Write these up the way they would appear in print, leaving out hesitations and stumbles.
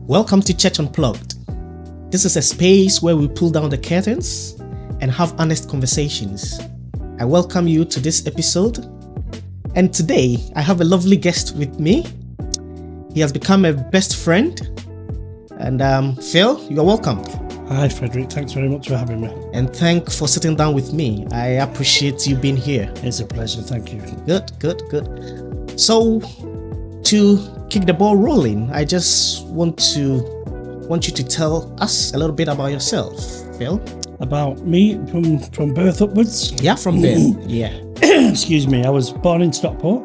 Welcome to Church Unplugged. This is a space where we pull down the curtains and have honest conversations. I welcome you to this episode. And today, I have a lovely guest with me. He has become a best friend. And Phil, you are welcome. Hi, Frederick. Thanks very much for having me. And thank for sitting down with me. I appreciate you being here. It's a pleasure. Thank you. Good. So, to kick the ball rolling, I just want you to tell us a little bit about yourself, Phil. About me from birth upwards? Yeah, from birth. Yeah. Excuse me. I was born in Stockport.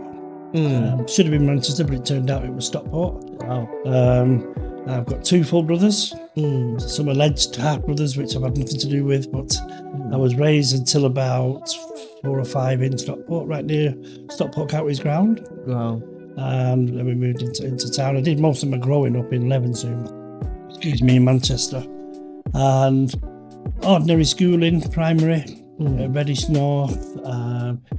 Should have been Manchester, but it turned out it was Stockport. Wow. I've got two full brothers. Some alleged half brothers, which I've had nothing to do with, but I was raised until about 4 or 5 in Stockport, right near Stockport County's ground. Wow. And then we moved into town. I did most of my growing up in Levenshulme, in Manchester. And ordinary schooling, primary, Reddish North,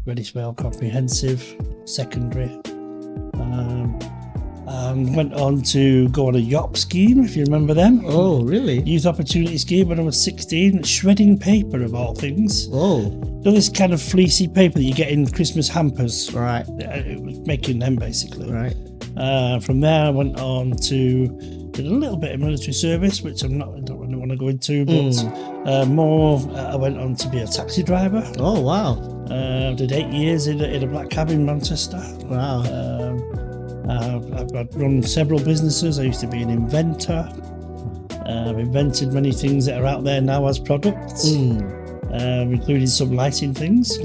Reddish Vale Comprehensive, secondary. And went on to go on a YOP scheme, if you remember them. Oh, really? Youth Opportunity Scheme when I was 16, shredding paper of all things. Oh. So this kind of fleecy paper that you get in Christmas hampers. Right. It was making them basically. Right. From there I went on to did a little bit of military service, which I don't really want to go into, but I went on to be a taxi driver. Oh, wow. Did 8 years in a black cab in Manchester. Wow. I've run several businesses. I used to be an inventor. I've invented many things that are out there now as products, including some lighting things.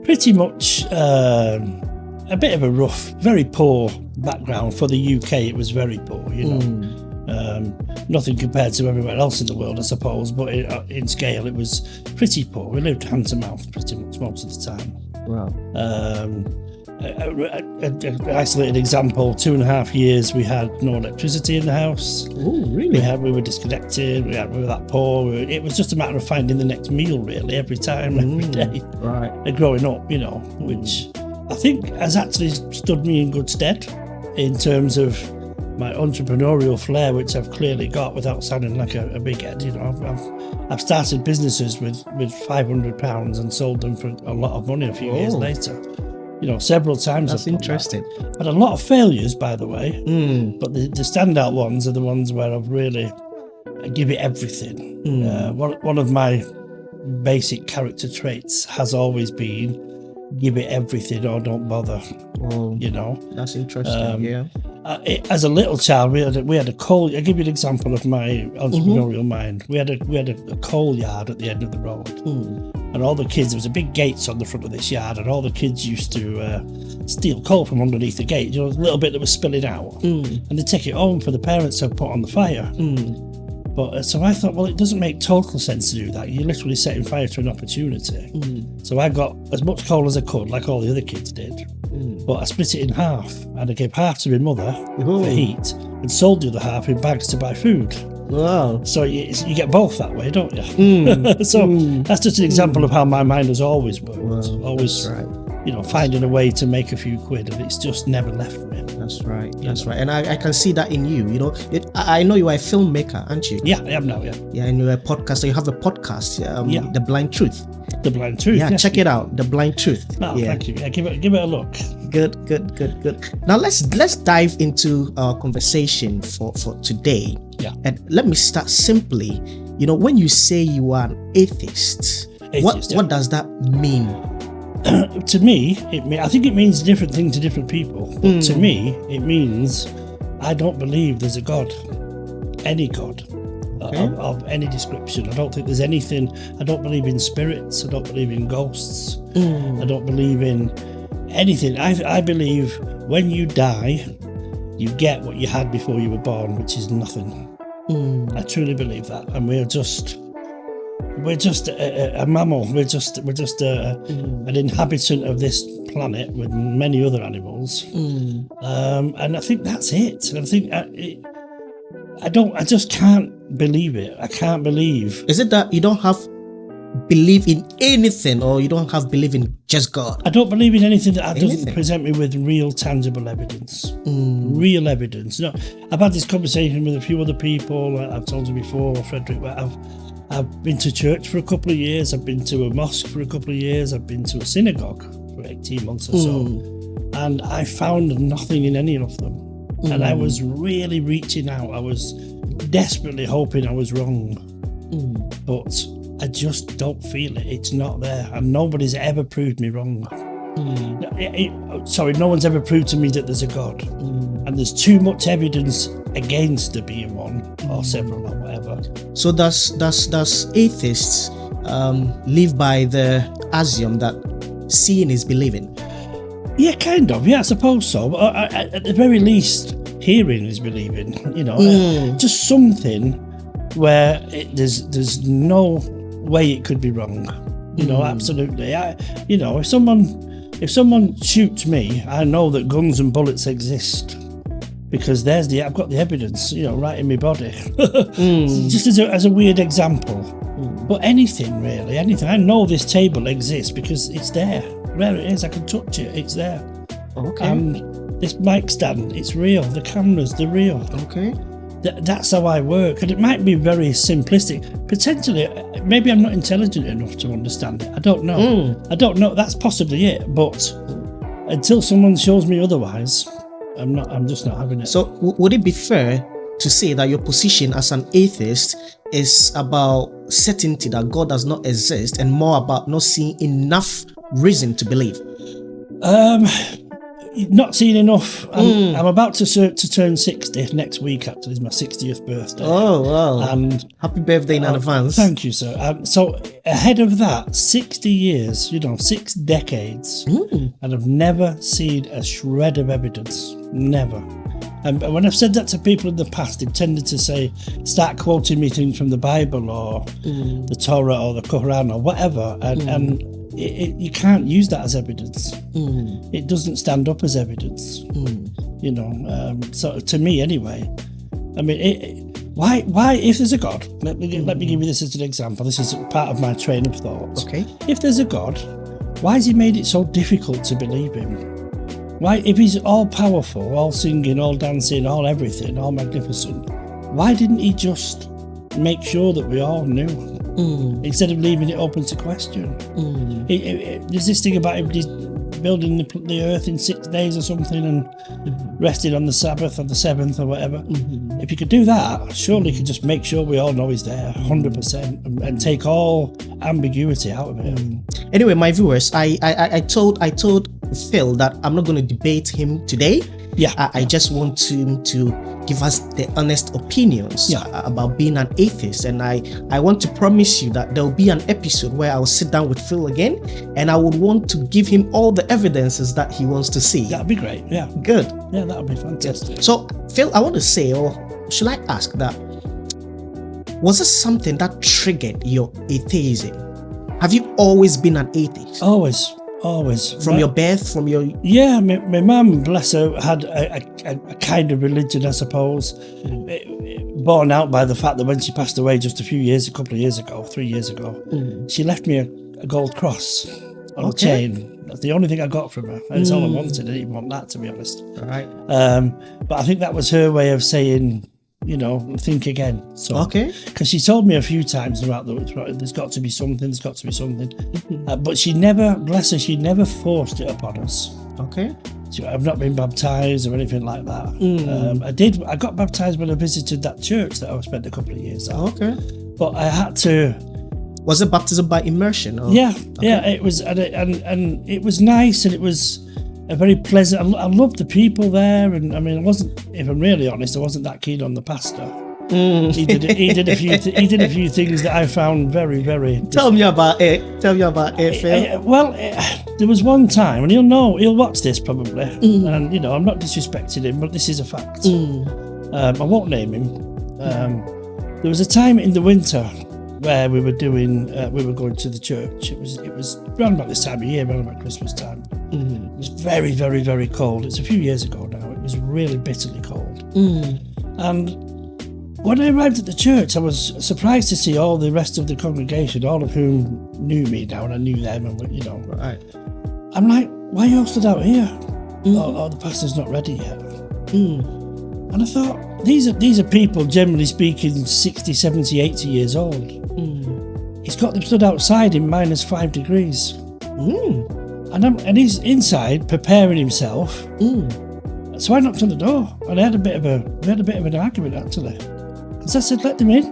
Pretty much a bit of a rough, very poor background. For the UK, it was very poor, you know. Nothing compared to everywhere else in the world, I suppose, but in scale, it was pretty poor. We lived hand to mouth pretty much most of the time. Wow. An isolated example, 2.5 years we had no electricity in the house. Oh, really? We were disconnected, we were that poor. It was just a matter of finding the next meal, really, every time, every day. Right. Growing up, you know, which I think has actually stood me in good stead in terms of my entrepreneurial flair, which I've clearly got without sounding like a big head. You know, I've started businesses with £500 and sold them for a lot of money a few years later. You know, several times. That's interesting. Had a lot of failures, by the way, but the standout ones are the ones where I've really give it everything. One of my basic character traits has always been give it everything or don't bother. Oh, you know, that's interesting. Yeah. As a little child, we had a coal. I'll give you an example of my entrepreneurial mind. We had a coal yard at the end of the road, and all the kids. There was a big gates on the front of this yard, and all the kids used to steal coal from underneath the gate. You know, a little bit that was spilling out, and they take it home for the parents to put on the fire. But so I thought, well, it doesn't make total sense to do that. You're literally setting fire to an opportunity. So I got as much coal as I could, like all the other kids did. But I split it in half, and I gave half to my mother for heat, and sold the other half in bags to buy food. Wow. So you get both that way, don't you? So that's just an example of how my mind has always worked. Wow, always, that's right. You know, finding a way to make a few quid, and it's just never left me. That's right. That's right. And I can see that in you. You know, I know you are a filmmaker, aren't you? Yeah, I am now. Yeah. Yeah, and you're a podcaster. You have a podcast. The Blind Truth. The Blind Truth. Yeah, check it out. The Blind Truth. Oh, yeah. Thank you. Yeah, give it a look. Good. Now let's dive into our conversation for today. Yeah. And let me start simply. You know, when you say you are an atheist, what does that mean? To me, I think it means a different thing to different people. But to me, it means I don't believe there's a God, any God, of any description. I don't think there's anything. I don't believe in spirits. I don't believe in ghosts. I don't believe in anything. I believe when you die, you get what you had before you were born, which is nothing. I truly believe that, and we're just a mammal. We're just an inhabitant of this planet with many other animals, and I think that's it. And I think I just can't believe it. I can't believe. Is it that you don't have believe in anything, or you don't have belief in just God? I don't believe in anything that doesn't present me with real, tangible evidence. Real evidence. No, I've had this conversation with a few other people. I've told you before, Frederick, I've been to church for a couple of years. I've been to a mosque for a couple of years. I've been to a synagogue for 18 months or so. And I found nothing in any of them. And I was really reaching out. I was desperately hoping I was wrong. But I just don't feel it. It's not there. And nobody's ever proved me wrong. No one's ever proved to me that there's a God. And there's too much evidence against there being one, or several, or whatever. So does atheists live by the axiom that seeing is believing? Yeah, kind of. Yeah, I suppose so. But at the very least, hearing is believing. Just something where there's no way it could be wrong. Absolutely. If someone shoots me, I know that guns and bullets exist because I've got the evidence, right in my body. Just as a weird example. But anything really, anything. I know this table exists because it's there. Where it is, I can touch it. It's there. Okay. And this mic stand, it's real. The cameras, they're real. Okay. That's how I work, and it might be very simplistic. Potentially, maybe I'm not intelligent enough to understand it. I don't know. I don't know. That's possibly it. But until someone shows me otherwise, I'm just not having it. So, would it be fair to say that your position as an atheist is about certainty that God does not exist, and more about not seeing enough reason to believe? Not seeing enough. I'm about to turn 60 next week. Actually, it's my 60th birthday. Oh wow! And happy birthday in advance. Thank you, sir. So ahead of that, 60 years, 6 decades, and I've never seen a shred of evidence. Never. And when I've said that to people in the past, they've tended to start quoting me things from the Bible or the Torah or the Quran or whatever, and you can't use that as evidence. It doesn't stand up as evidence. So to me anyway, I mean, why if there's a God, let me give you this as an example. This is part of my train of thought. Okay. If there's a God, why has he made it so difficult to believe him? Why, if he's all powerful, all singing, all dancing, all everything, all magnificent, why didn't he just make sure that we all knew instead of leaving it open to question? There's this thing about him building the earth in 6 days or something and resting on the Sabbath or the 7th or whatever. If you could do that, surely you could just make sure we all know he's there 100% and take all ambiguity out of it. Anyway, my viewers, I told Phil that I'm not going to debate him today. I just want to give us the honest opinions about being an atheist, and I want to promise you that there will be an episode where I will sit down with Phil again, and I would want to give him all the evidences that he wants to see. That'd be great. Yeah, good. Yeah, that would be fantastic. So Phil, I want to say, or should I ask that, was it something that triggered your atheism? Have you always been an atheist? Always. From your birth, from your... Yeah, my mum, bless her, had a kind of religion, I suppose, borne out by the fact that when she passed away just a couple of years ago, 3 years ago, she left me a gold cross on a chain. That's the only thing I got from her, and it's all I wanted. I didn't even want that, to be honest. All right. But I think that was her way of saying, think again. So, because she told me a few times throughout there's got to be something, but she never, bless her, she never forced it upon us. Okay. I've not been baptised or anything like that. I got baptised when I visited that church that I spent a couple of years at. Okay. But I had to... Was it baptism by immersion? Or? Yeah, it was, and it was nice, and it was a very pleasant. I loved the people there, and I mean, if I'm really honest, I wasn't that keen on the pastor. He did a few things that I found very, very. Tell me about it, Phil. There was one time, and he'll watch this probably, and I'm not disrespecting him, but this is a fact. I won't name him. There was a time in the winter where we were going to the church. It was around about this time of year, around about Christmas time. It was very, very, very cold. It's a few years ago now. It was really bitterly cold. And when I arrived at the church, I was surprised to see all the rest of the congregation, all of whom knew me now, and I knew them, and Right. I'm like, why are you all stood out here? Oh, the pastor's not ready yet. And I thought, these are people, generally speaking, 60, 70, 80 years old. He's got them stood outside in -5 degrees. And he's inside preparing himself. So I knocked on the door, and we had a bit of an argument actually. Because I said, let them in.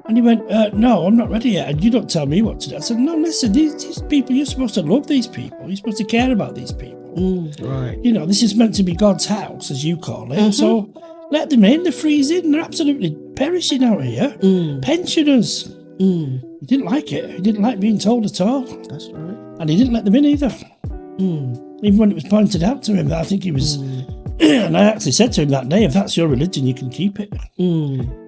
And he went, no, I'm not ready yet, and you don't tell me what to do. I said, no, listen, these people, you're supposed to love these people. You're supposed to care about these people. Right. This is meant to be God's house, as you call it. So let them in. They're freezing. They're absolutely perishing out here. Pensioners. He didn't like it. He didn't like being told at all. That's right. And he didn't let them in either. Even when it was pointed out to him, I think he was... And I actually said to him that day, if that's your religion, you can keep it.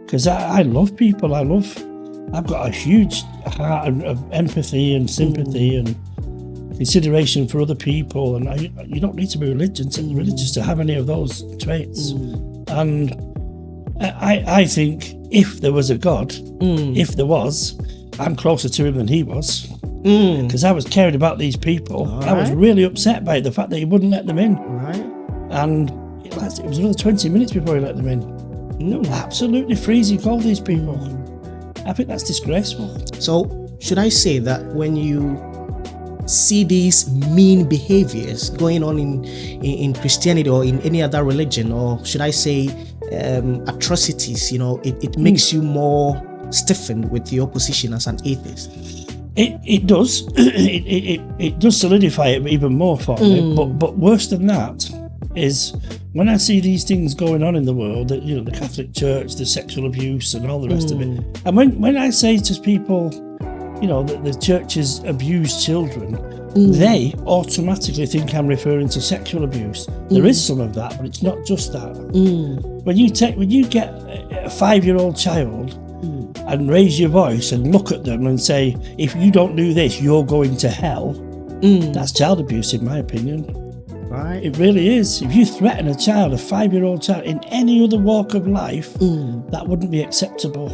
Because I love people. I've got a huge heart of empathy and sympathy and consideration for other people. And you don't need to be religious to have any of those traits. And I think if there was a God, if there was, I'm closer to him than he was. Because I was caring about these people. Right. I was really upset by the fact that he wouldn't let them in. Right. And it was another 20 minutes before he let them in. It was absolutely freezing cold, these people. I think that's disgraceful. So, should I say that when you see these mean behaviors going on in Christianity or in any other religion, or should I say atrocities, it makes you more stiffened with your position as an atheist? It does. It does solidify it even more for me. But worse than that is when I see these things going on in the world, the Catholic Church, the sexual abuse and all the rest of it. And when I say to people, that the churches abuse children, they automatically think I'm referring to sexual abuse. There is some of that, but it's not just that. When you get a 5-year-old child and raise your voice and look at them and say, if you don't do this, you're going to hell, that's child abuse in my opinion. Right. It really is. If you threaten a 5-year-old child in any other walk of life, that wouldn't be acceptable.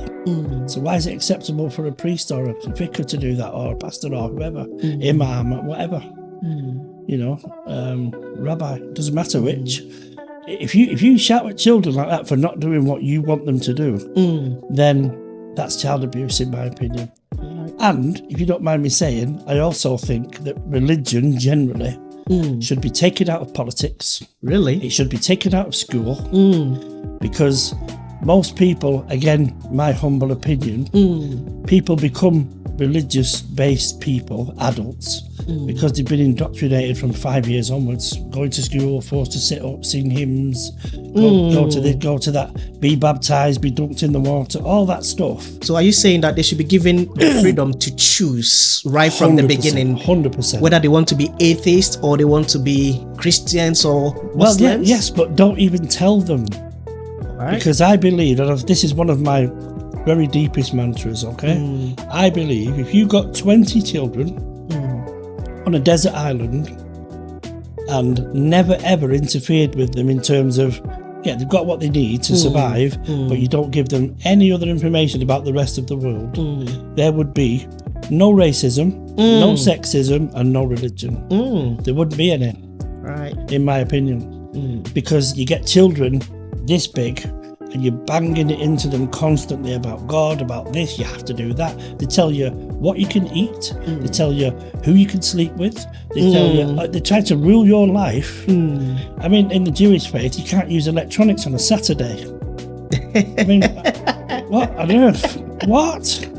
So why is it acceptable for a priest or a vicar to do that, or a pastor or whoever, imam, whatever, rabbi, doesn't matter which. If you shout at children like that for not doing what you want them to do, then that's child abuse in my opinion. And if you don't mind me saying, I also think that religion generally should be taken out of politics. Really? It should be taken out of school. Because most people, again, my humble opinion, people become religious-based people, adults, because they've been indoctrinated from 5 years onwards, going to school, forced to sit up, sing hymns, go to this, go to that, be baptised, be dunked in the water, all that stuff. So are you saying that they should be given the freedom to choose right from the beginning 100%. whether they want to be atheists or they want to be Christians or Muslims? Well, yeah, yes, but don't even tell them. Right. Because I believe, and this is one of my very deepest mantras, okay? I believe if you got 20 children on a desert island and never ever interfered with them in terms of, they've got what they need to survive, but you don't give them any other information about the rest of the world, there would be no racism, no sexism, and no religion. There wouldn't be any, right? In my opinion, because you get children this big and you're banging it into them constantly about God, about this, you have to do that. They tell you what you can eat. They tell you who you can sleep with. They tell you, they try to rule your life. I mean, in the Jewish faith, you can't use electronics on a Saturday. I mean, what on earth? What?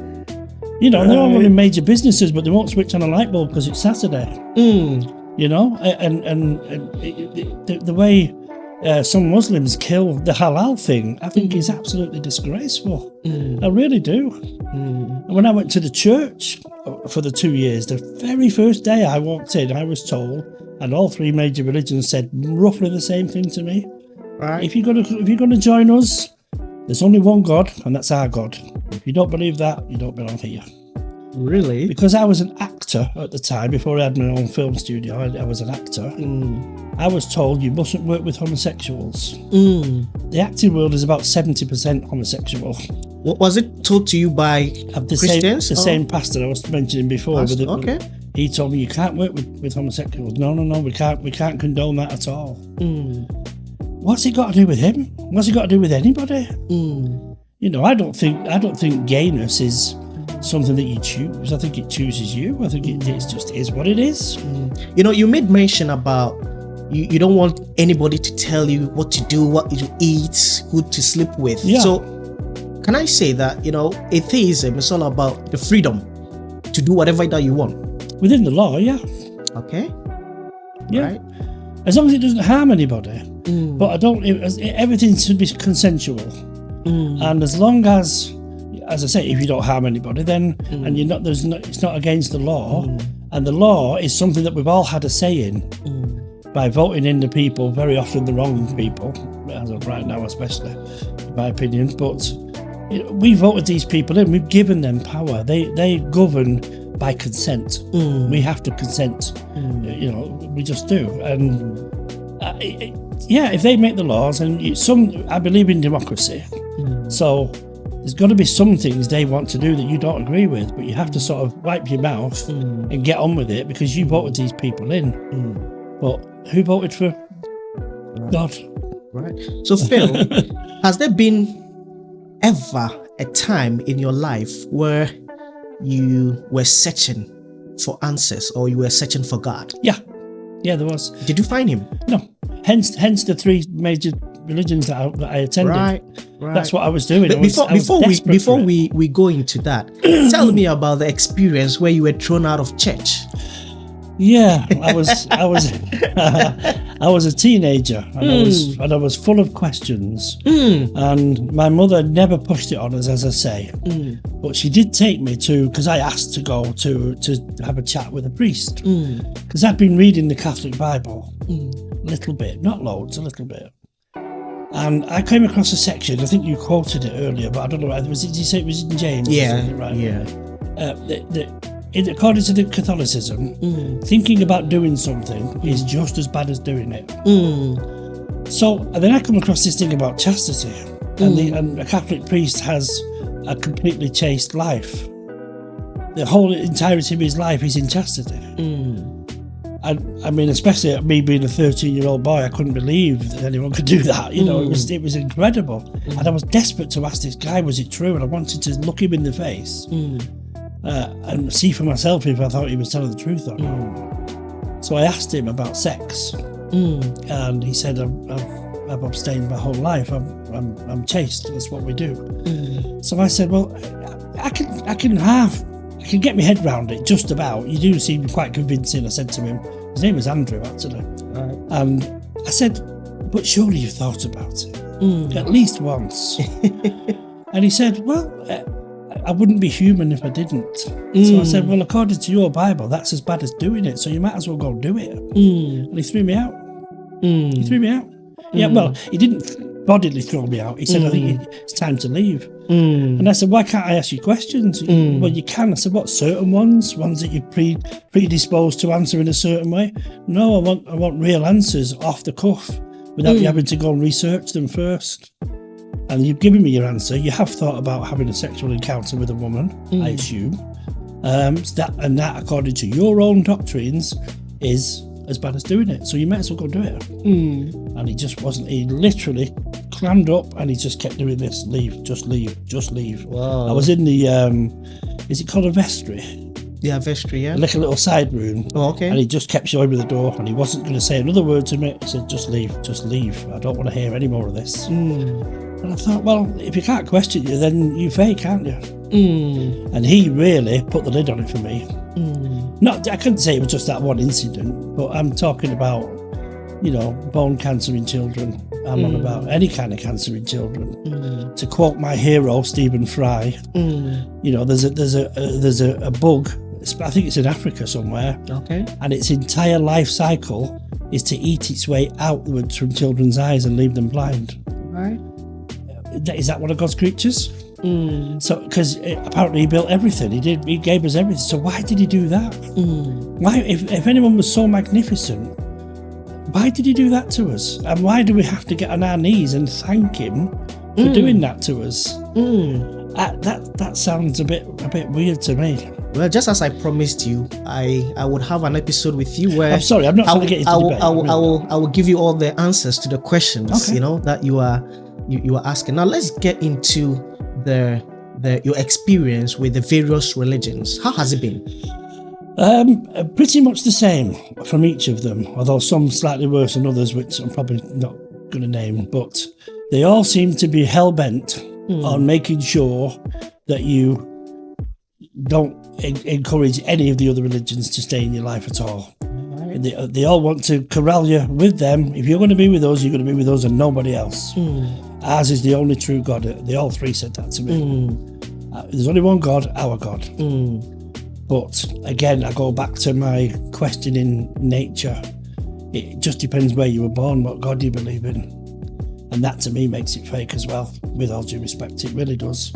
They're all running major businesses, but they won't switch on a light bulb because it's Saturday. And the way some Muslims kill the halal thing, I think is absolutely disgraceful. I really do. And when I went to the church for the 2 years, the very first day I walked in, I was told, and all three major religions said roughly the same thing to me. Right. If you're gonna join us, there's only one God, and that's our God. If you don't believe that, you don't belong here. Really? Because I was an actor at the time, before I had my own film studio, I was an actor. I was told you mustn't work with homosexuals. The acting world is about 70% homosexual. What was it told to you by Christians? The same pastor I was mentioning before. Okay. He told me you can't work with homosexuals. No, we can't condone that at all. What's it got to do with him? What's it got to do with anybody? You know, I don't think gayness is something that you choose. I think it chooses you. I think it just is what it is. You know, you made mention about you don't want anybody to tell you what to do, what to eat, who to sleep with. Yeah. So can I say that, you know, atheism is all about the freedom to do whatever that you want? Within the law, yeah. Okay. Yeah. Right. As long as it doesn't harm anybody. But everything should be consensual. And as long as I say, if you don't harm anybody, then and it's not against the law, and the law is something that we've all had a say in by voting in the people, very often the wrong people, as of right now especially, in my opinion. But we voted these people in, we've given them power. They govern by consent. We have to consent. You know, we just do. And if they make the laws, and I believe in democracy, so there's got to be some things they want to do that you don't agree with, but you have to sort of wipe your mouth and get on with it because you voted these people in. But who voted for God? Right. So Phil, has there been ever a time in your life where you were searching for answers, or you were searching for God? Yeah, there was. Did you find him? No. Hence the three major religions that I attended. Right. That's what I was doing. But before we go into that, tell me about the experience where you were thrown out of church. Yeah, I was I was a teenager, and I was full of questions. And my mother never pushed it on us, as I say. But she did take me because I asked to go to have a chat with a priest. Because I'd been reading the Catholic Bible a little bit, not loads, a little bit. And I came across a section, I think you quoted it earlier, but I don't know, did you say it was in James? Yeah, right? yeah. According to the Catholicism, thinking about doing something is just as bad as doing it. So, and then I come across this thing about chastity, and a Catholic priest has a completely chaste life. The whole entirety of his life is in chastity. And I mean, especially me being a 13-year-old boy, I couldn't believe that anyone could do that. You know, it was incredible. And I was desperate to ask this guy, was it true? And I wanted to look him in the face. And see for myself if I thought he was telling the truth or not. So I asked him about sex, and he said, "I've abstained my whole life. I'm chaste. That's what we do." So I said, "Well, I can get my head round it just about. You do seem quite convincing." I said to him, his name was Andrew actually, and I said, "But surely you've thought about it at least once." And he said, "Well, I wouldn't be human if I didn't." So I said, "Well, according to your Bible, that's as bad as doing it, so you might as well go do it." And he threw me out. He threw me out. Yeah, well, he didn't bodily throw me out. He said, "I think it's time to leave." And I said, "Why can't I ask you questions?" "Well, you can." I said, "What, certain ones that you're predisposed to answer in a certain way?" "No, I want real answers off the cuff without you having to go and research them first. And you've given me your answer. You have thought about having a sexual encounter with a woman, I assume. That, according to your own doctrines, is as bad as doing it. So you might as well go do it." And he just wasn't. He literally clammed up and he just kept doing this. Leave, just leave, just leave. Wow. I was in the, is it called a vestry? Yeah, vestry, yeah. Like a little side room. Oh, okay. And he just kept showing me the door and he wasn't going to say another word to me. He said, just leave. I don't want to hear any more of this." And I thought, well, if you can't question you, then you fake, can't you? And he really put the lid on it for me. I couldn't say it was just that one incident, but I'm talking about, bone cancer in children. I'm on about any kind of cancer in children. To quote my hero, Stephen Fry, there's a bug. I think it's in Africa somewhere. Okay. And its entire life cycle is to eat its way outwards from children's eyes and leave them blind. Right. Is that one of God's creatures? So, because apparently he built everything, he gave us everything. So why did he do that? Why, if anyone was so magnificent, why did he do that to us? And why do we have to get on our knees and thank him for doing that to us? That sounds a bit weird to me. Well, just as I promised you, I would have an episode with you where I'm sorry, I'm not trying to get into debate. I will give you all the answers to the questions, that you are asking. Now let's get into your experience with the various religions. How has it been? Pretty much the same from each of them, although some slightly worse than others, which I'm probably not going to name, but they all seem to be hell-bent on making sure that you don't encourage any of the other religions to stay in your life at all. Right. They all want to corral you with them. If you're going to be with us, you're going to be with us and nobody else. Ours is the only true God. They all three said that to me. There's only one God, our God. But again, I go back to my questioning nature. It just depends where you were born, what God you believe in. And that to me makes it fake as well, with all due respect, it really does.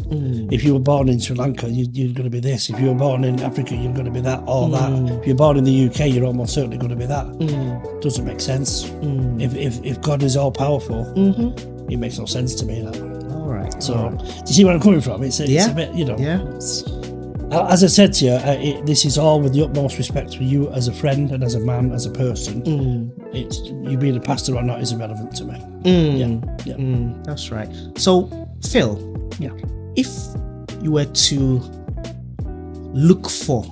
If you were born in Sri Lanka, you're going to be this. If you were born in Africa, you're going to be that or that. If you're born in the UK, you're almost certainly going to be that. Doesn't make sense. If God is all powerful, it makes no sense to me. That. All right. So, do you see where I'm coming from? It's a bit, as I said to you, this is all with the utmost respect for you as a friend and as a man, as a person. It's you being a pastor or not is irrelevant to me. That's right. So, Phil, if you were to look for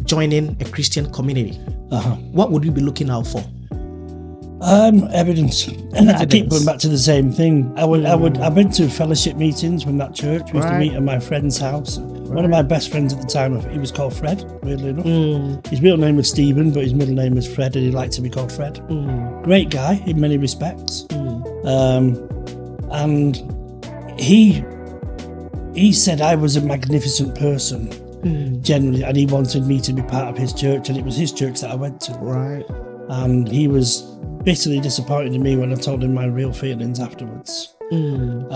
joining a Christian community, what would you be looking out for? Evidence. I keep going back to the same thing. I went to fellowship meetings from that church. We used to meet at my friend's house. One of my best friends at the time, he was called Fred, weirdly enough. His real name was Stephen, but his middle name was Fred, and he liked to be called Fred. Great guy in many respects. And he said I was a magnificent person, generally, and he wanted me to be part of his church, and it was his church that I went to. Right. And he was bitterly disappointed in me when I told him my real feelings afterwards. And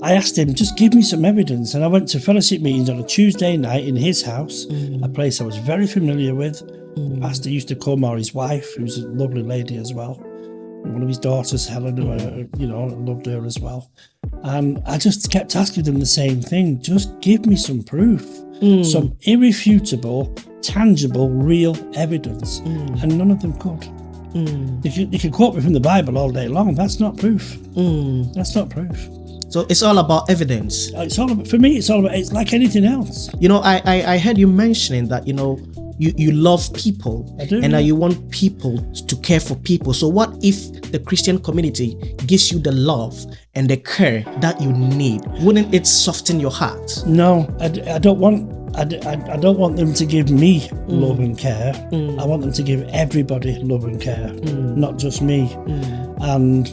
I asked him, just give me some evidence. And I went to fellowship meetings on a Tuesday night in his house, a place I was very familiar with. The pastor used to come, or his wife, who's a lovely lady as well. One of his daughters, Helen, loved her as well. And I just kept asking them the same thing. Just give me some proof, some irrefutable, tangible, real evidence. And none of them could. They could quote me from the Bible all day long. That's not proof. That's not proof. So it's all about evidence. For me, it's like anything else. I heard you mentioning that, you love people, I do, and that you want people to care for people. So what if the Christian community gives you the love and the care that you need? Wouldn't it soften your heart? No, I don't want them to give me love and care. I want them to give everybody love and care, not just me. And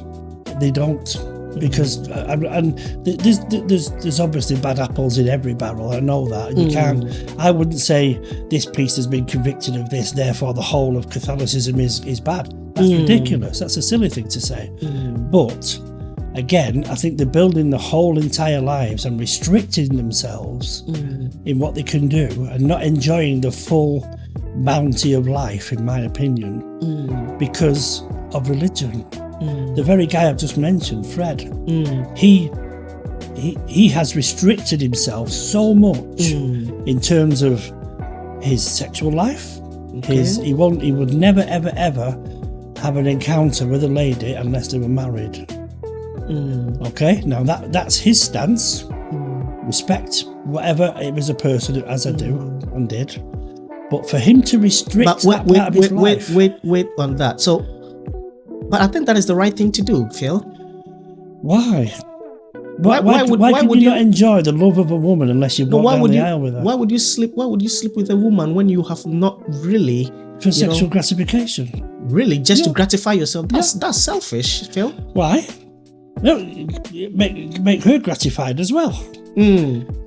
they don't. Because there's obviously bad apples in every barrel. I know that. You can't. I wouldn't say this priest has been convicted of this, therefore the whole of Catholicism is bad. That's ridiculous. That's a silly thing to say. But again, I think they're building the whole entire lives and restricting themselves in what they can do and not enjoying the full bounty of life, in my opinion, because of religion. The very guy I've just mentioned, Fred, he has restricted himself so much in terms of his sexual life. He would never ever have an encounter with a lady unless they were married. Okay, now that's his stance. Respect whatever it was a person, as I do and did. But for him to restrict that part of his life. Wait on that. So. But I think that is the right thing to do, Phil. Why? Why would you not enjoy the love of a woman unless you walk down the aisle with her? Why would you sleep with a woman when you have not really for sexual gratification? Really, just to gratify yourself? That's selfish, Phil. Why? No, make her gratified as well.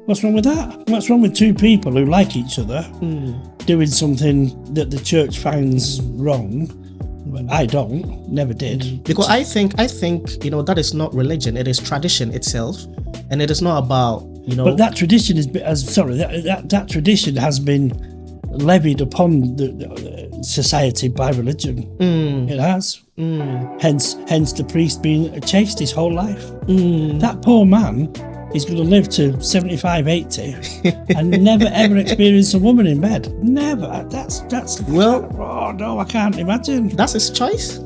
What's wrong with that? What's wrong with two people who like each other doing something that the church finds wrong? I don't, never did. Because I think that is not religion, it is tradition itself. And it is not about, But that tradition that tradition has been levied upon the society by religion. It has. Hence the priest being chaste his whole life. That poor man is going to live to 75, 80 and never ever experience a woman in bed. Never. That's oh no, I can't imagine. That's his choice.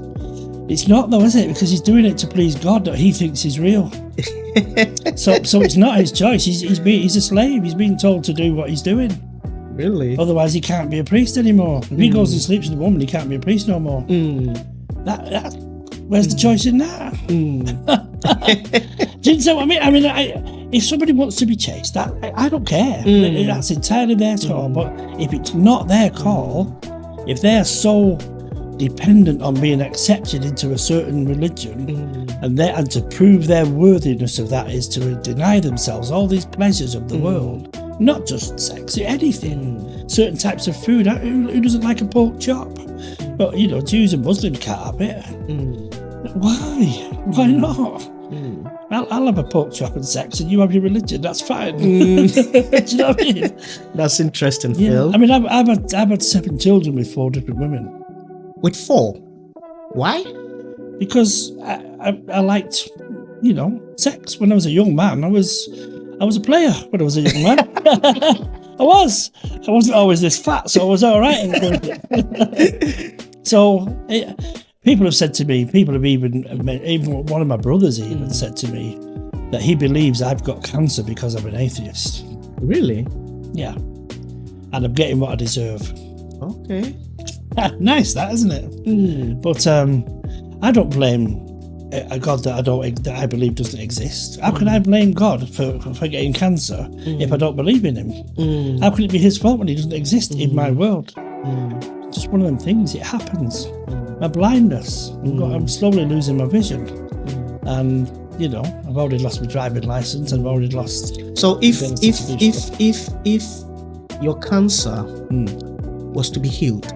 It's not though, is it? Because he's doing it to please God that he thinks is real. So it's not his choice. He's a slave. He's being told to do what he's doing. Really? Otherwise, he can't be a priest anymore. If he goes and sleeps with a woman, he can't be a priest no more. Where's the choice in that? Do you know what I mean? If somebody wants to be chaste, I don't care. That's entirely their call. But if it's not their call, if they're so dependent on being accepted into a certain religion, and to prove their worthiness of that is to deny themselves all these pleasures of the world, not just sex, anything, certain types of food. Who doesn't like a pork chop? But Jews and Muslims can't have it. Why not? I'll have a pork chop and sex, and you have your religion. That's fine. Do you know what I mean? That's interesting, Yeah. Phil. I mean, I've had 7 children with 4 different women. With 4? Why? Because I liked, sex. When I was a young man, I was a player when I was a young man. I wasn't always this fat, so I was all right. People have said to me, even one of my brothers even said to me that he believes I've got cancer because I'm an atheist. Really? Yeah. And I'm getting what I deserve. Okay. Nice, that, isn't it? But I don't blame a God that I believe doesn't exist. How can I blame God for getting cancer if I don't believe in him? How can it be his fault when he doesn't exist in my world? Just one of them things. It happens. My blindness. I'm slowly losing my vision, and I've already lost my driving license, and I've already lost. So if your cancer was to be healed,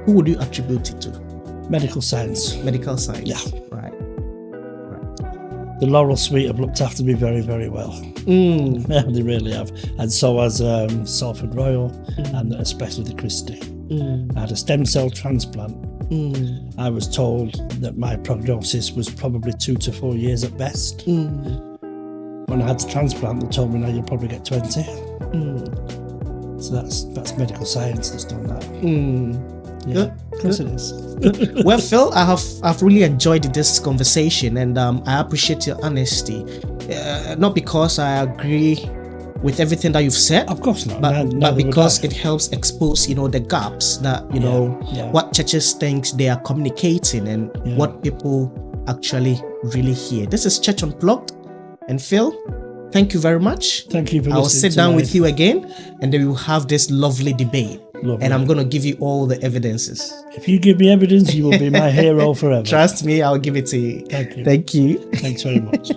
who would you attribute it to? Medical science. Medical science. Yeah. Right. The Laurel Suite have looked after me very, very well. Yeah, they really have. And so has Salford Royal, and especially the Christie. I had a stem cell transplant. I was told that my prognosis was probably 2 to 4 years at best. When I had the transplant, they told me, now you'll probably get 20. So that's medical science that's done that. Yeah, of course it is. Well, Phil, I've really enjoyed this conversation, and I appreciate your honesty. Not because I agree with everything that you've said, of course not, but because it helps expose, the gaps that what churches think they are communicating and what people actually really hear. This is Church Unplugged, and Phil, thank you very much. Thank you for listening. I'll sit down with you again, and then we will have this lovely debate. Lovely. And I'm going to give you all the evidences. If you give me evidence, you will be my hero forever. Trust me, I'll give it to you. Thank you. Thank you. Thanks very much.